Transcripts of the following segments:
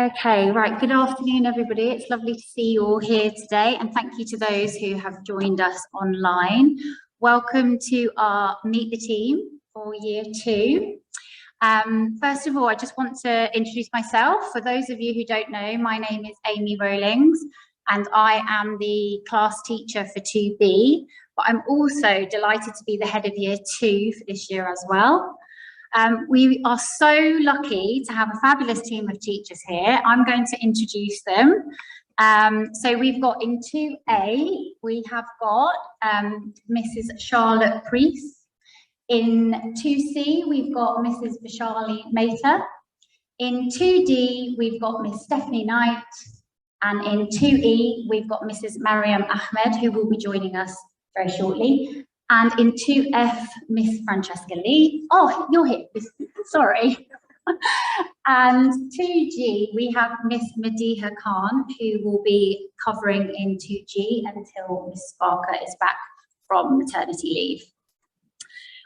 Okay, right. Good afternoon, everybody. It's lovely to see you all here today, and thank you to those who have joined us online. Welcome to our Meet the Team for Year 2. First of all, I just want to introduce myself. For those of you who don't know, my name is Amy Rowlings, and I am the class teacher for 2B, but I'm also delighted to be the head of Year 2 for this year as well. We are so lucky to have a fabulous team of teachers here. I'm going to introduce them. So we've got in 2A, we have got Mrs. Charlotte Priest. In 2C, we've got Mrs. Vishali Mehta. In 2D, we've got Miss Stephanie Knight. And in 2E, we've got Mrs. Mariam Ahmed, who will be joining us very shortly. And in 2F, Miss Francesca Lee. Oh, you're here, sorry. And 2G, we have Miss Madiha Khan, who will be covering in 2G until Miss Barker is back from maternity leave.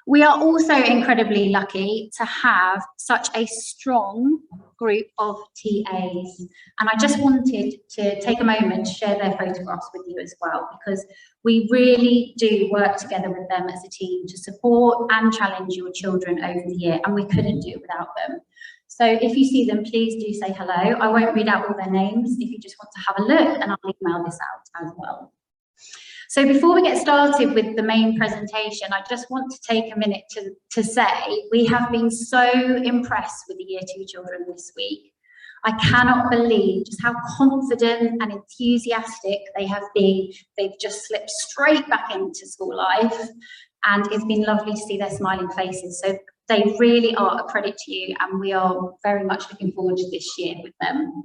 We are also incredibly lucky to have such a strong group of TAs. And I just wanted to take a moment to share their photographs with you as well, because we really do work together with them as a team to support and challenge your children over the year, and we couldn't do it without them. So if you see them, please do say hello. I won't read out all their names if you just want to have a look, and I'll email this out as well. So before we get started with the main presentation, I just want to take a minute to say we have been so impressed with the Year 2 children this week. I cannot believe just how confident and enthusiastic they have been. They've just slipped straight back into school life, and it's been lovely to see their smiling faces. So they really are a credit to you, and we are very much looking forward to this year with them.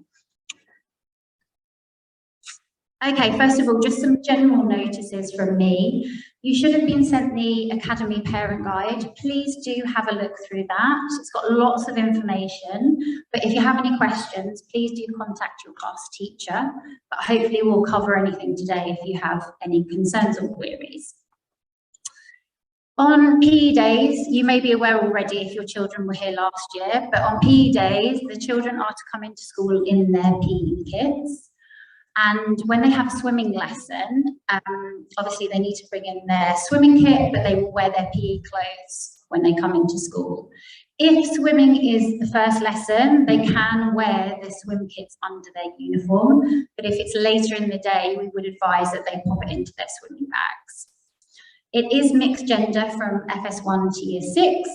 Okay, first of all, just some general notices from me. You should have been sent the Academy Parent Guide. Please do have a look through that. It's got lots of information, but if you have any questions, please do contact your class teacher. But hopefully we'll cover anything today if you have any concerns or queries. On PE days, you may be aware already if your children were here last year, but on PE days, the children are to come into school in their PE kits. And when they have a swimming lesson, obviously they need to bring in their swimming kit, but they will wear their PE clothes when they come into school. If swimming is the first lesson, they can wear their swim kits under their uniform. But if it's later in the day, we would advise that they pop it into their swimming bags. It is mixed gender from FS1 to Year 6.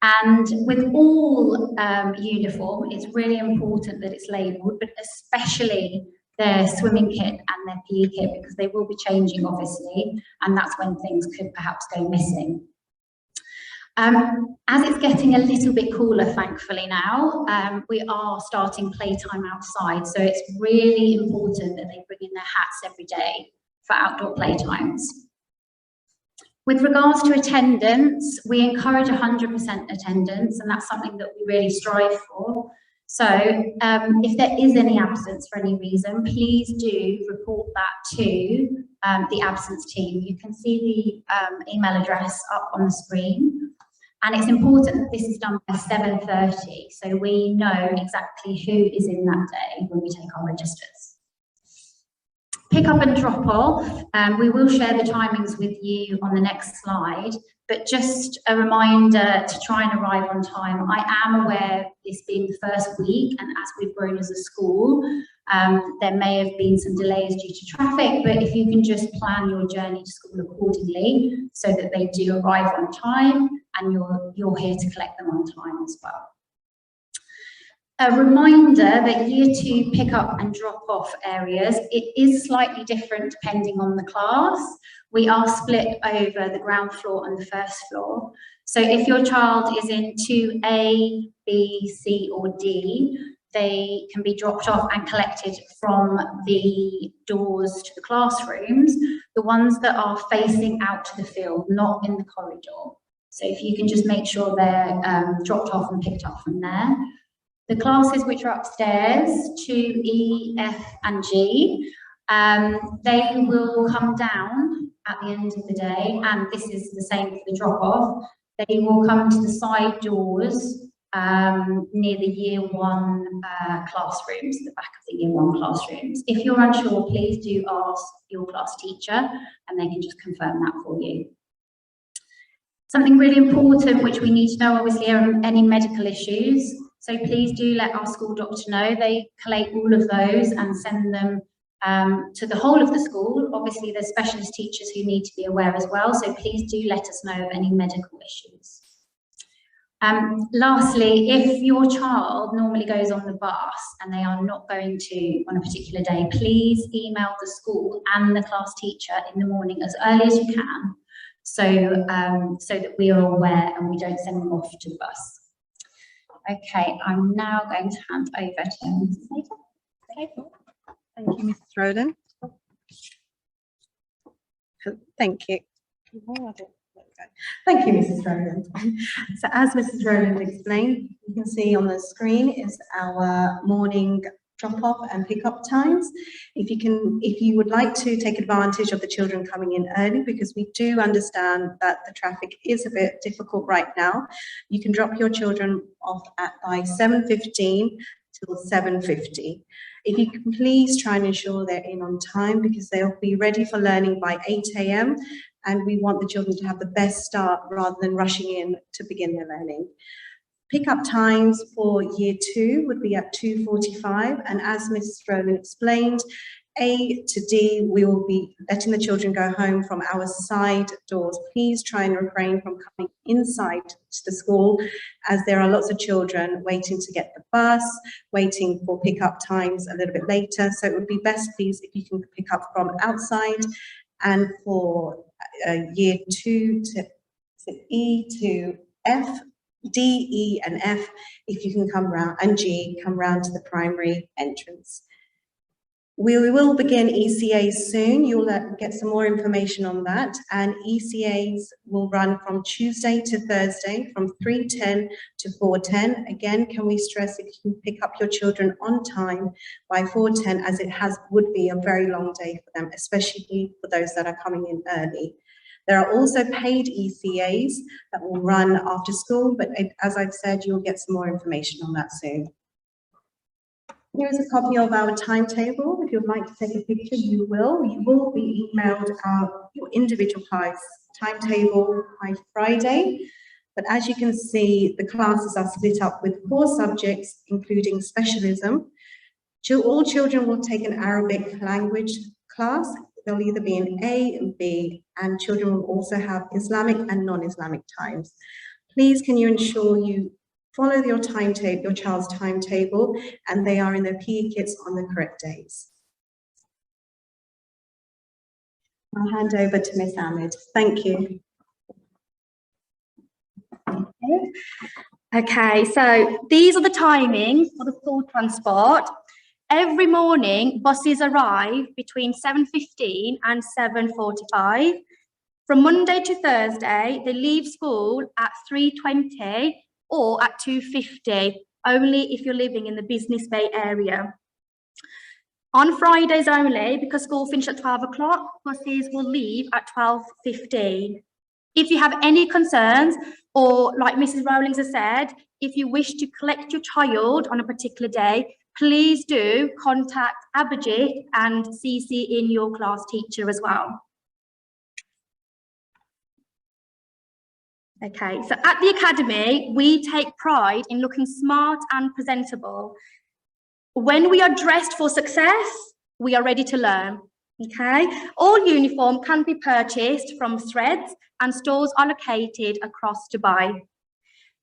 And with all uniform, it's really important that it's labelled, but especially their swimming kit and their PE kit, because they will be changing, obviously, and that's when things could perhaps go missing. As it's getting a little bit cooler, thankfully now, we are starting playtime outside, so it's really important that they bring in their hats every day for outdoor playtimes. With regards to attendance, we encourage 100% attendance, and that's something that we really strive for. So if there is any absence for any reason, please do report that to the absence team. You can see the email address up on the screen. And it's important that this is done by 7:30, so we know exactly who is in that day when we take our registers. Pick up and drop off. We will share the timings with you on the next slide, but just a reminder to try and arrive on time. I am aware this being the first week, and as we've grown as a school, there may have been some delays due to traffic, but if you can just plan your journey to school accordingly so that they do arrive on time and you're here to collect them on time as well. A reminder that Year 2 pick up and drop off areas, it is slightly different depending on the class. We are split over the ground floor and the first floor. So if your child is in 2A, B, C or D, they can be dropped off and collected from the doors to the classrooms, the ones that are facing out to the field, not in the corridor. So if you can just make sure they're dropped off and picked up from there. The classes which are upstairs, 2E, F and G, they will come down at the end of the day, and this is the same for the drop-off. They will come to the side doors near the year 1 classrooms, the back of the year 1 classrooms. If you're unsure, please do ask your class teacher and they can just confirm that for you. Something really important which we need to know, obviously, are any medical issues. So please do let our school doctor know. They collate all of those and send them to the whole of the school. Obviously, there's specialist teachers who need to be aware as well. So please do let us know of any medical issues. Lastly, if your child normally goes on the bus and they are not going to on a particular day, please email the school and the class teacher in the morning as early as you can, so that we are aware and we don't send them off to the bus. Okay, I'm now going to hand over to Mrs. Slater. Thank you, Mrs. Rowland. Thank you. Thank you, Mrs. Rowland. So as Mrs. Rowland explained, you can see on the screen is our morning drop-off and pick-up times. If you would like to take advantage of the children coming in early, because we do understand that the traffic is a bit difficult right now, you can drop your children off by 7:15 till 7:50. If you can please try and ensure they're in on time, because they'll be ready for learning by 8 AM, and we want the children to have the best start rather than rushing in to begin their learning. Pick-up times for year 2 would be at 2:45, and as Mrs. Rowland explained, A to D, we will be letting the children go home from our side doors. Please try and refrain from coming inside to the school, as there are lots of children waiting to get the bus, waiting for pick-up times a little bit later. So it would be best, please, if you can pick up from outside. And for year 2 to E to F, D, E and F, if you can come round, and G, come round to the primary entrance. We will begin ECAs soon. You'll get some more information on that, and ECAs will run from Tuesday to Thursday from 3:10 to 4:10. Again, can we stress, if you can pick up your children on time by 4:10, as it would be a very long day for them, especially for those that are coming in early. There are also paid ECAs that will run after school, but as I've said, you'll get some more information on that soon. Here is a copy of our timetable. If you'd like to take a picture, you will. You will be emailed your individual class timetable by Friday. But as you can see, the classes are split up with 4 subjects, including specialism. All children will take an Arabic language class. They'll either be in A and B, and children will also have Islamic and non-Islamic times. Please, can you ensure you follow your timetable, your child's timetable, and they are in their PE kits on the correct days. I'll hand over to Miss Ahmed. Thank you. Okay, so these are the timings for the school transport. Every morning, buses arrive between 7:15 and 7:45. From Monday to Thursday, they leave school at 3:20 or at 2:50, only if you're living in the Business Bay area. On Fridays only, because school finishes at 12 o'clock, buses will leave at 12:15. If you have any concerns, or like Mrs. Rowlings has said, if you wish to collect your child on a particular day, please do contact Abhijit and CC in your class teacher as well. Okay, so at the Academy, we take pride in looking smart and presentable. When we are dressed for success, we are ready to learn. Okay, all uniform can be purchased from Threads, and stores are located across Dubai.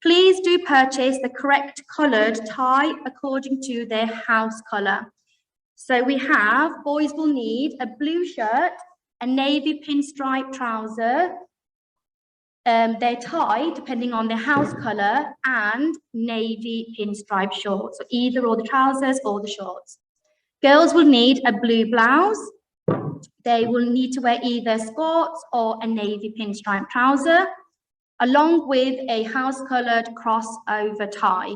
Please do purchase the correct coloured tie according to their house colour. So we have, boys will need a blue shirt, a navy pinstripe trouser, their tie, depending on their house colour, and navy pinstripe shorts, so either or the trousers or the shorts. Girls will need a blue blouse. They will need to wear either sports or a navy pinstripe trouser, along with a house-coloured crossover tie,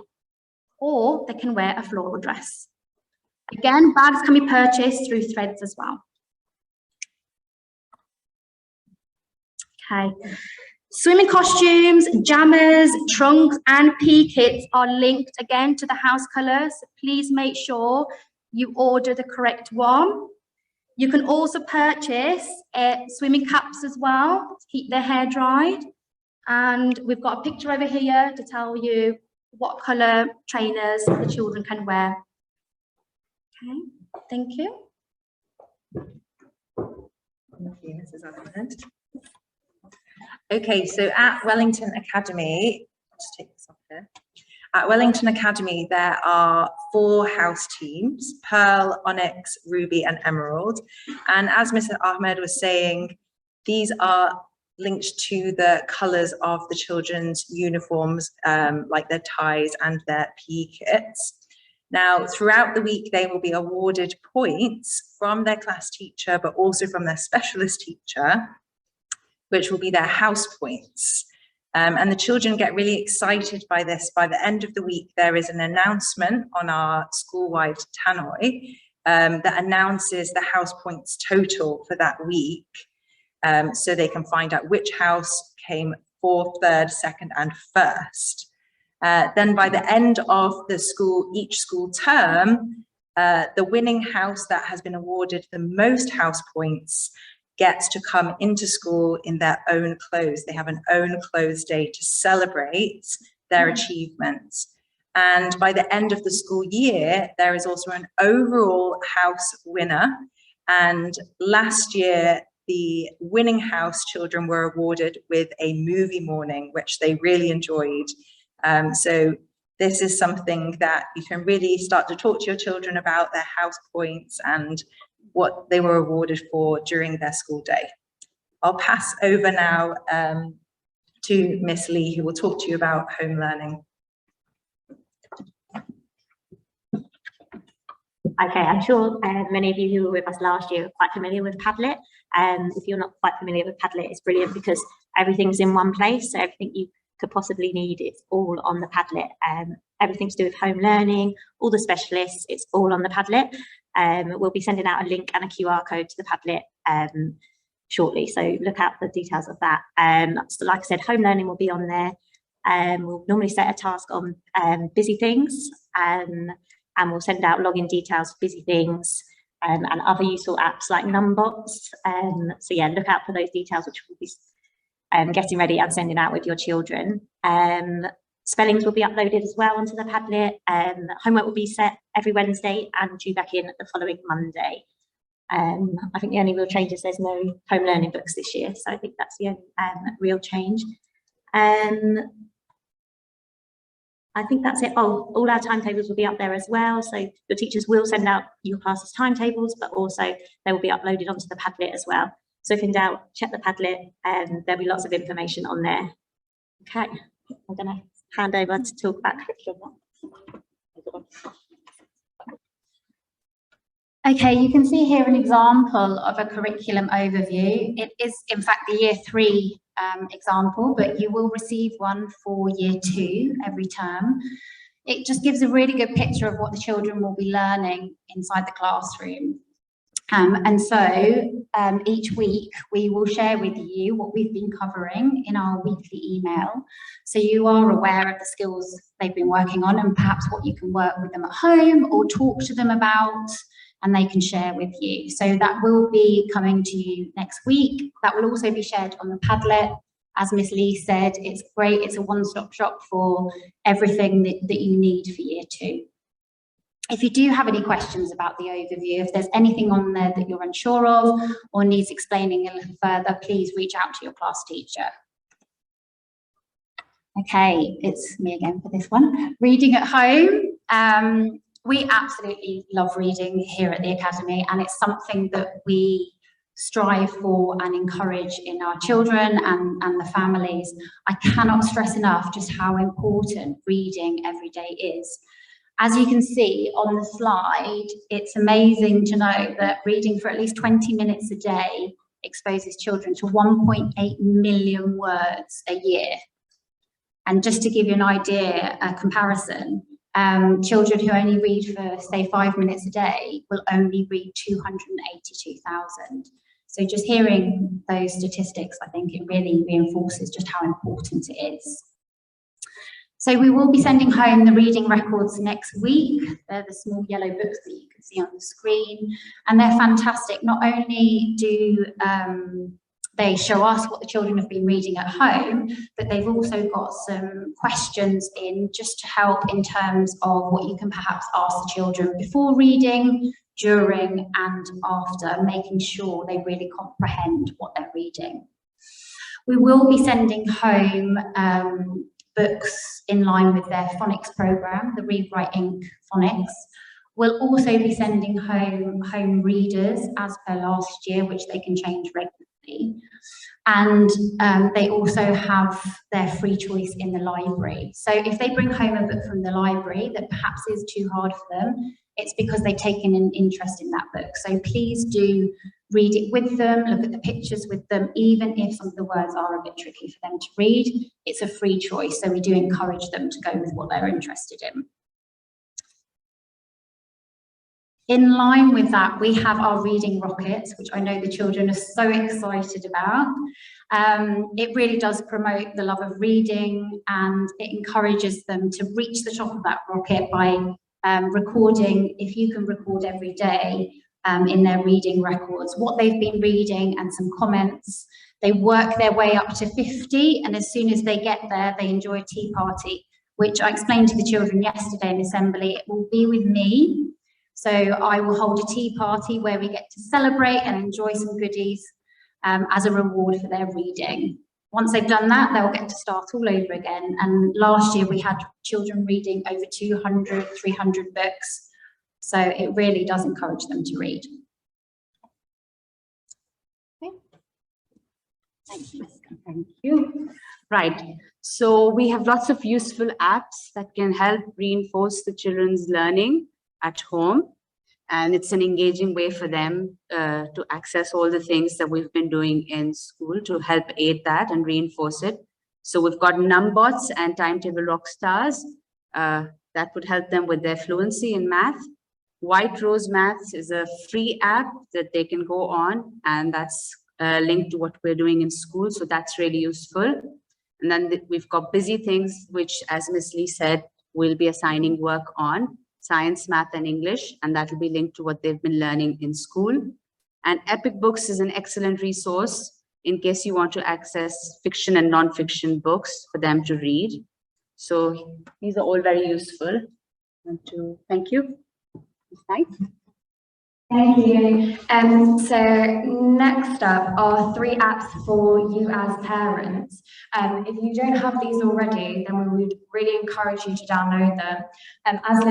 or they can wear a floral dress. Again, bags can be purchased through Threads as well. Okay, Swimming costumes, jammers, trunks, and PE kits are linked again to the house colours. Please make sure you order the correct one. You can also purchase swimming caps as well to keep their hair dried. And we've got a picture over here to tell you what colour trainers the children can wear. Okay, thank you. Thank you, Mrs. Ahmed. Okay, so at Wellington Academy, just take this off here. At Wellington Academy, there are 4 house teams: Pearl, Onyx, Ruby, and Emerald. And as Mr. Ahmed was saying, these are linked to the colours of the children's uniforms, like their ties and their PE kits. Now, throughout the week, they will be awarded points from their class teacher, but also from their specialist teacher, which will be their house points. And the children get really excited by this. By the end of the week, there is an announcement on our school-wide tannoy that announces the house points total for that week, so they can find out which house came 4th, 3rd, 2nd, and 1st. Then by the end of the each school term, the winning house that has been awarded the most house points gets to come into school in their own clothes. They have an own clothes day to celebrate their achievements. And by the end of the school year, there is also an overall house winner. And last year, the winning house children were awarded with a movie morning, which they really enjoyed. So this is something that you can really start to talk to your children about, their house points and what they were awarded for during their school day. I'll pass over now to Miss Lee, who will talk to you about home learning. Okay, I'm sure many of you who were with us last year are quite familiar with Padlet. If you're not quite familiar with Padlet, it's brilliant because everything's in one place. So everything you could possibly need, it's all on the Padlet. Everything to do with home learning, all the specialists, it's all on the Padlet. We'll be sending out a link and a QR code to the Padlet shortly, so look out for the details of that. So like I said, home learning will be on there. We'll normally set a task on busy things, and we'll send out login details for busy things and other useful apps like Numbots. So yeah, look out for those details, which will be getting ready and sending out with your children. Spellings will be uploaded as well onto the Padlet. Homework will be set every Wednesday and due back in the following Monday. I think the only real change is there's no home learning books this year, so I think that's the only real change. I think that's it. Oh, all our timetables will be up there as well, so your teachers will send out your class's timetables, but also they will be uploaded onto the Padlet as well. So if in doubt, check the Padlet, and there'll be lots of information on there. Okay, I'm going to hand over to talk about curriculum. Okay, you can see here an example of a curriculum overview. It is, in fact, the Year 3 example, but you will receive one for Year 2 every term. It just gives a really good picture of what the children will be learning inside the classroom. And so each week we will share with you what we've been covering in our weekly email. So you are aware of the skills they've been working on and perhaps what you can work with them at home or talk to them about, and they can share with you. So that will be coming to you next week. That will also be shared on the Padlet. As Miss Lee said, it's great. It's a one-stop shop for everything that you need for Year 2. If you do have any questions about the overview, if there's anything on there that you're unsure of or needs explaining a little further, please reach out to your class teacher. Okay, it's me again for this one. Reading at home. We absolutely love reading here at the Academy, and it's something that we strive for and encourage in our children and the families. I cannot stress enough just how important reading every day is. As you can see on the slide, it's amazing to know that reading for at least 20 minutes a day exposes children to 1.8 million words a year. And just to give you an idea, a comparison, children who only read for, say, 5 minutes a day will only read 282,000. So just hearing those statistics, I think it really reinforces just how important it is. So we will be sending home the reading records next week. They're the small yellow books that you can see on the screen, and they're fantastic. Not only do they show us what the children have been reading at home, but they've also got some questions in just to help in terms of what you can perhaps ask the children before reading, during and after, making sure they really comprehend what they're reading. We will be sending home books in line with their phonics programme, the Read, Write, Ink phonics. We'll also be sending home readers as per last year, which they can change regularly. And they also have their free choice in the library. So if they bring home a book from the library that perhaps is too hard for them, it's because they've taken an interest in that book. So please do read it with them, look at the pictures with them, even if some of the words are a bit tricky for them to read. It's a free choice, so we do encourage them to go with what they're interested in. In line with that, we have our reading rockets, which I know the children are so excited about. It really does promote the love of reading, and it encourages them to reach the top of that rocket by recording, if you can record every day in their reading records, what they've been reading and some comments. They work their way up to 50, and as soon as they get there, they enjoy a tea party, which I explained to the children yesterday in assembly. It will be with me. So I will hold a tea party where we get to celebrate and enjoy some goodies as a reward for their reading. Once they've done that, they'll get to start all over again. And last year we had children reading over 200, 300 books. So it really does encourage them to read. Okay. Thank you. Thank you. Right. So we have lots of useful apps that can help reinforce the children's learning at home. And it's an engaging way for them to access all the things that we've been doing in school to help aid that and reinforce it. So we've got Numbots and Timetable Rockstars that would help them with their fluency in math. White Rose Maths is a free app that they can go on, and that's linked to what we're doing in school. So that's really useful. And then we've got Busy Things, which, as Ms. Lee said, we'll be assigning work on. Science, math, and English, and that will be linked to what they've been learning in school. And Epic Books is an excellent resource in case you want to access fiction and non-fiction books for them to read. So these are all very useful. Thank you. Thank you. So next up are 3 apps for you as parents. If you don't have these already, then we would really encourage you to download them. As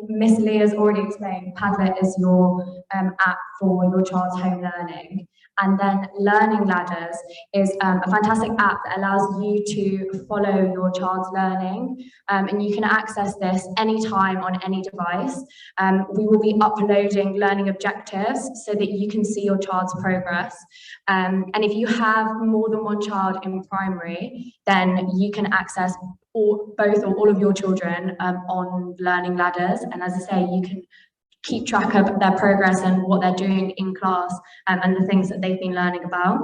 Miss Lee has already explained, Padlet is your app for your child's home learning. And then Learning Ladders is a fantastic app that allows you to follow your child's learning, and you can access this anytime on any device. We will be uploading learning objectives so that you can see your child's progress. And if you have more than one child in primary, then you can access both or all of your children on Learning Ladders. And as I say, you can keep track of their progress and what they're doing in class and the things that they've been learning about.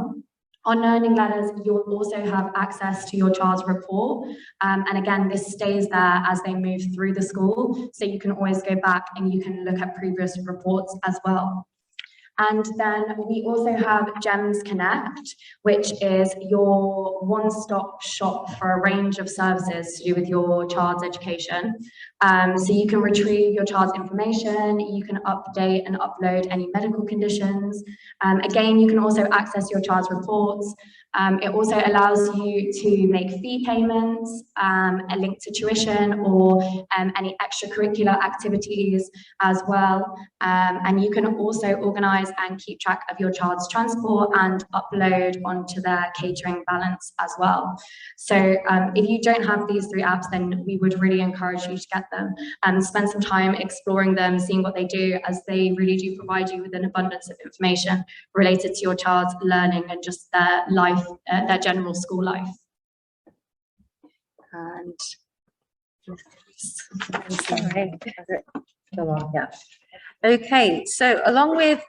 On Learning Ladders, you'll also have access to your child's report. And again, this stays there as they move through the school. So you can always go back and you can look at previous reports as well. And then we also have GEMS Connect, which is your one-stop shop for a range of services to do with your child's education. So you can retrieve your child's information, you can update and upload any medical conditions. Again, you can also access your child's reports. It also allows you to make fee payments, a link to tuition or any extracurricular activities as well. And you can also organise and keep track of your child's transport and upload onto their catering balance as well. So if you don't have these 3 apps, then we would really encourage you to get them and spend some time exploring them, seeing what they do, as they really do provide you with an abundance of information related to your child's learning and just their life, their general school life. And Sorry. Go on, yeah. Okay, so along with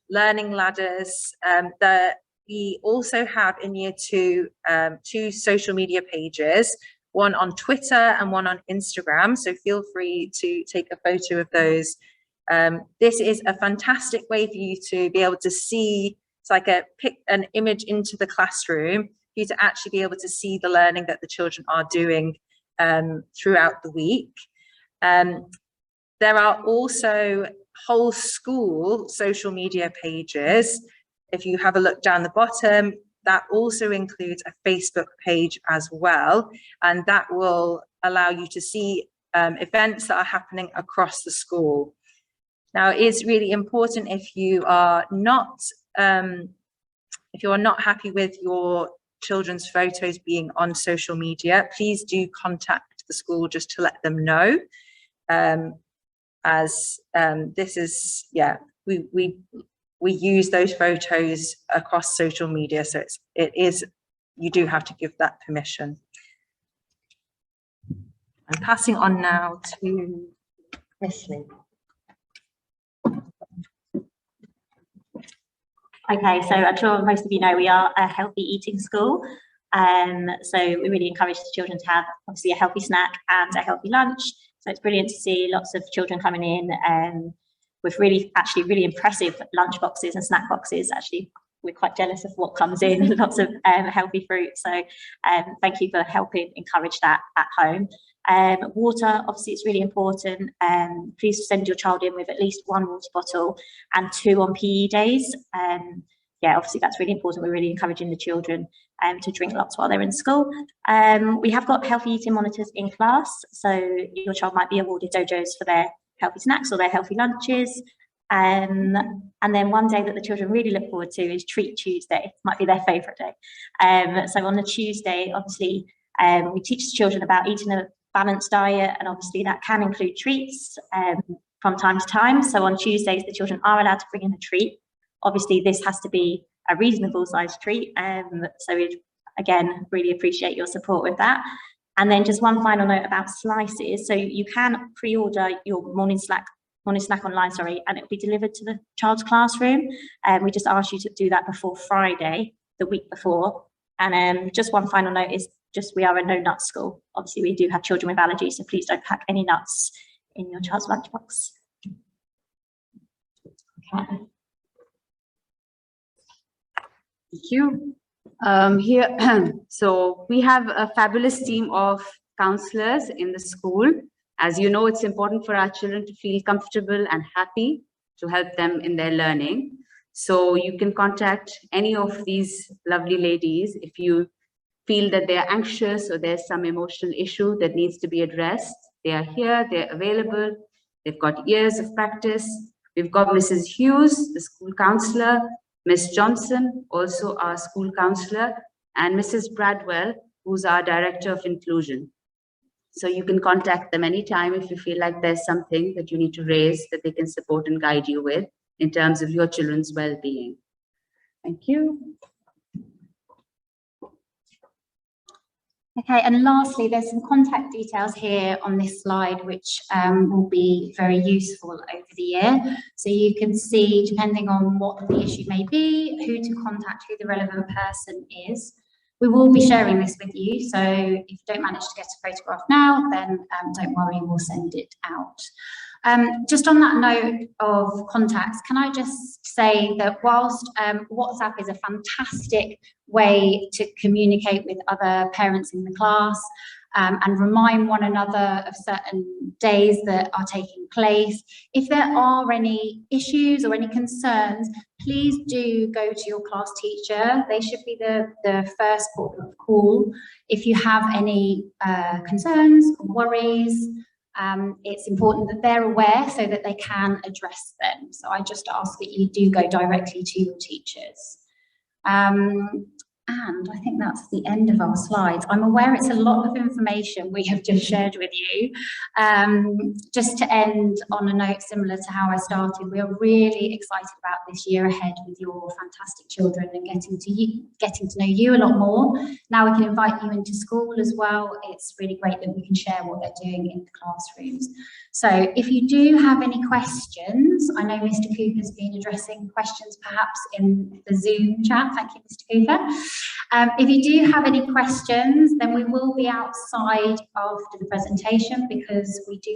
learning ladders, we also have in year two, two social media pages, one on Twitter and one on Instagram. So feel free to take a photo of those. This is a fantastic way for you to be able to see, it's like pick an image into the classroom, for you to actually be able to see the learning that the children are doing throughout the week. There are also whole school social media pages. If you have a look down the bottom, that also includes a Facebook page as well, and that will allow you to see events that are happening across the school. Now, it is really important if you are not happy with your children's photos being on social media, please do contact the school just to let them know. This is, yeah, we use those photos across social media, so you do have to give that permission. I'm passing on now to Miss Lee. Okay, so I'm sure most of you know we are a healthy eating school. So we really encourage the children to have obviously a healthy snack and a healthy lunch. So it's brilliant to see lots of children coming in with really impressive lunch boxes and snack boxes. Actually, we're quite jealous of what comes in, lots of healthy fruit. So thank you for helping encourage that at home. Water, obviously, it's really important. Please send your child in with at least 1 water bottle and 2 on PE days. Yeah, obviously that's really important. We're really encouraging the children to drink lots while they're in school. We have got healthy eating monitors in class, so your child might be awarded dojos for their healthy snacks or their healthy lunches. And then one day that the children really look forward to is Treat Tuesday. It might be their favourite day. So on the Tuesday, obviously, we teach the children about eating a balanced diet, and obviously that can include treats from time to time. So on Tuesdays, the children are allowed to bring in a treat. Obviously, this has to be a reasonable sized treat. So we, again, really appreciate your support with that. And then just one final note about slices. So you can pre-order your morning snack online, and it'll be delivered to the child's classroom. We just ask you to do that before Friday, the week before. And just one final note is we are a no nut school. Obviously, we do have children with allergies, so please don't pack any nuts in your child's lunchbox. Okay. Thank you. So we have a fabulous team of counselors in the school. As you know, it's important for our children to feel comfortable and happy to help them in their learning. So you can contact any of these lovely ladies if you feel that they're anxious or there's some emotional issue that needs to be addressed. They are here, they're available, they've got years of practice. We've got Mrs. Hughes, the school counselor, Ms. Johnson, also our school counselor, and Mrs. Bradwell, who's our director of inclusion. So you can contact them anytime if you feel like there's something that you need to raise that they can support and guide you with in terms of your children's well-being. Thank you. Okay, and lastly, there's some contact details here on this slide, which will be very useful over the year. So you can see, depending on what the issue may be, who to contact, who the relevant person is. We will be sharing this with you, so if you don't manage to get a photograph now, then don't worry, we'll send it out. Just on that note of contacts, can I just say that whilst WhatsApp is a fantastic way to communicate with other parents in the class and remind one another of certain days that are taking place, if there are any issues or any concerns, please do go to your class teacher. They should be the first port of call. If you have any concerns or worries, it's important that they're aware so that they can address them. So I just ask that you do go directly to your teachers. And I think that's the end of our slides. I'm aware it's a lot of information we have just shared with you. Just to end on a note similar to how I started, we are really excited about this year ahead with your fantastic children and getting to know you a lot more. Now we can invite you into school as well. It's really great that we can share what they're doing in the classrooms. So if you do have any questions, I know Mr. Cooper's been addressing questions perhaps in the Zoom chat. Thank you, Mr. Cooper. If you do have any questions, then we will be outside after the presentation because we do